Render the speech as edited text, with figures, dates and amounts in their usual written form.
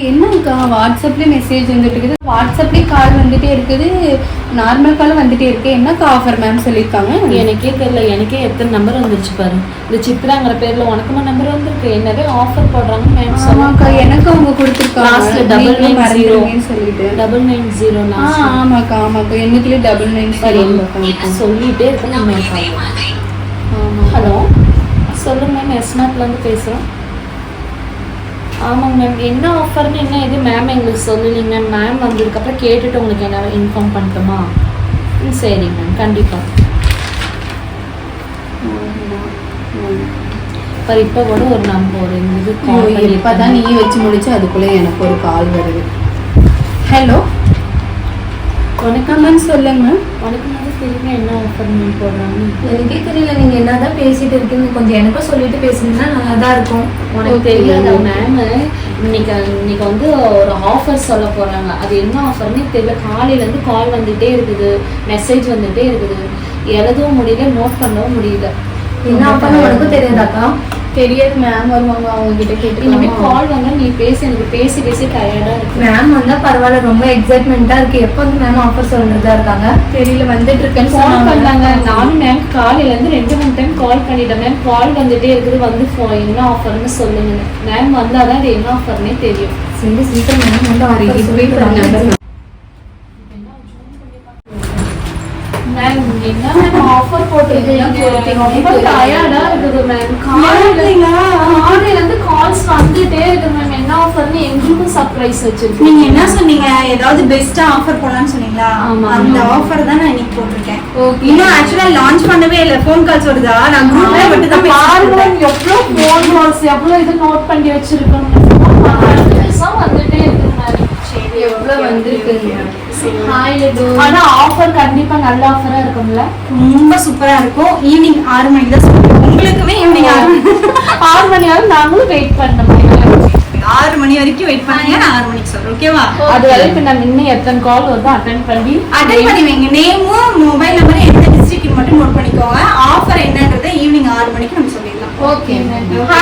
என்னக்கா வாட்ஸ்அப்லேயே மெசேஜ் வந்துட்டு இருக்குது, வாட்ஸ்அப்லேயே கால் வந்துட்டே இருக்குது, நார்மல் கால் வந்துட்டே இருக்கு. என்னக்கா ஆஃபர் மேம் சொல்லியிருக்காங்க? எனக்கே தெரியல. எனக்கே எத்தனை நம்பர் வந்துருச்சு பாரு. இந்த சித்ராங்கிற பேர்ல உனக்குமா நம்பர் வந்திருக்கு? என்னவே ஆஃபர் போடுறாங்க மேம். ஆமாக்கா, எனக்கு அவங்க கொடுத்துருக்காங்க லாஸ்ட்ல 990 சொல்லிட்டு 990. ஆமாக்கா ஆமாக்கா, என்னக்குள்ளே 990 சொல்லிட்டே இருக்கு நம்ம. ஹலோ சொல்லுங்க மேம், எஸ்மார்ட்லேருந்து பேசுகிறோம். ஆமாங்க மேம், என்ன ஆஃபர்னு என்ன இது மேம் எங்களுக்கு சொல்லலைங்க மேம். மேம் வந்ததுக்கப்புறம் கேட்டுட்டு உங்களுக்கு என்ன இன்ஃபார்ம் பண்ணட்டுமா? சரிங்க மேம், கண்டிப்பாக. இப்போ கூட ஒரு நம்பர் இது இப்போ தான் நீ வச்சு முடிச்சு அதுக்குள்ளே எனக்கு ஒரு கால் வருது. ஹலோ வணக்கம் மேம், சொல்லுங்க மேம். வணக்கம் மேம், தெரியுங்க என்ன ஆஃபர் மேம் போடுறாங்க? எனக்கே தெரியல, நீங்கள் என்ன தான் பேசிட்டு இருக்கீங்க, கொஞ்சம் எனக்கும் சொல்லிட்டு பேசுனீங்கன்னா நல்லா தான் இருக்கும். உனக்கு தெரியாத மேம், இன்னைக்கு வந்து ஒரு ஆஃபர் சொல்ல போகிறாங்க. அது என்ன ஆஃபர்னே தெரியல. காலையிலேருந்து கால் வந்துகிட்டே இருக்குது, மெசேஜ் வந்துகிட்டே இருக்குது, எழுதவும் முடியல, நோட் பண்ணவும் முடியல. என்ன ஆஃபர்னு உனக்கும் தெரியாதாக்கா? தெரியாது மேம், வருவாங்க, அவங்க கிட்ட கேட்டு. இனிமேல் கால் வந்தால் நீ எனக்கு பேசி டயர்டாக இருக்கு. மேம் வந்தால் பரவாயில்ல, ரொம்ப எக்ஸைட்மெண்ட்டாக இருக்குது. எப்போ வந்து மேம் ஆஃபர் சொல்கிறதா இருக்காங்க? தெரியல, வந்துட்டு இருக்கேன்னு ஃபோன் பண்ணாங்க. நானும் மேம் காலையிலேருந்து 2-3 டைம் கால் பண்ணிட்டேன் மேம். கால் வந்துகிட்டே இருக்குது, வந்து என்ன ஆஃபர்னு சொல்லுங்க மேம். வந்தால் தான் அது என்ன ஆஃபர்னே தெரியும். சரி சீக்கிரம் மேம் வந்து மேம் என்ன மேம் ஆஃபர் போட்டுருக்கீங்க? ரொம்ப டயர்டா இருக்குது மேம். காலையிலேருந்து கால்ஸ் வந்துட்டே இருக்கு மேம். என்ன ஆஃபர்னு எங்களுக்கும் சர்ப்ரைஸ் வச்சிருக்கீங்க. நீங்க என்ன சொன்னீங்க? ஏதாவது பெஸ்டா ஆஃபர் போடலாம்னு சொன்னீங்களா? அந்த ஆஃபர் தான் நான் இன்னைக்கு போட்டிருக்கேன். இன்னும் ஆக்சுவலா லான்ச் பண்ணவே இல்லை. ஃபோன் கால்ஸ் வருதா? நான் குரூப்ல மட்டும் தான் பாருங்க. எவ்வளவு ஃபோன் கால்ஸ், எவ்வளவு இது நோட் பண்ணி வச்சிருக்கோம். வந்துட்டே இருக்கு மேம். எவ்வளவு வந்திருக்குங்க. ஆனா ஆஃபர் கண்டிப்பா நல்ல ஆஃபரா இருக்கும்ல? ரொம்ப சூப்பரா இருக்கும். ஈவினிங் 6 மணிக்கு தான் சொல்றேன். உங்களுக்குமே ஈவினிங் 6 மணி வரைக்கும் நாங்களும் வெயிட் பண்ணணும். 6 மணி வரைக்கும் வெயிட் பண்ணுங்க. நான் 6 மணிக்கு சொல்றேன். ஓகேவா? அது வரைக்கும் நான் இன்னும் எத்தனை கால் வருதோ அட்டென்ட் பண்ணி வைங்க. நேமும் மொபைல் நம்பரும் எந்த டிஸ்ட்ரிக்ட் மட்டும் நோட் பண்ணிக்கோங்க. ஆஃபர் என்னன்றதை ஈவினிங் 6 மணிக்கு நம்ம சொல்லிடலாம். Okay ma'am.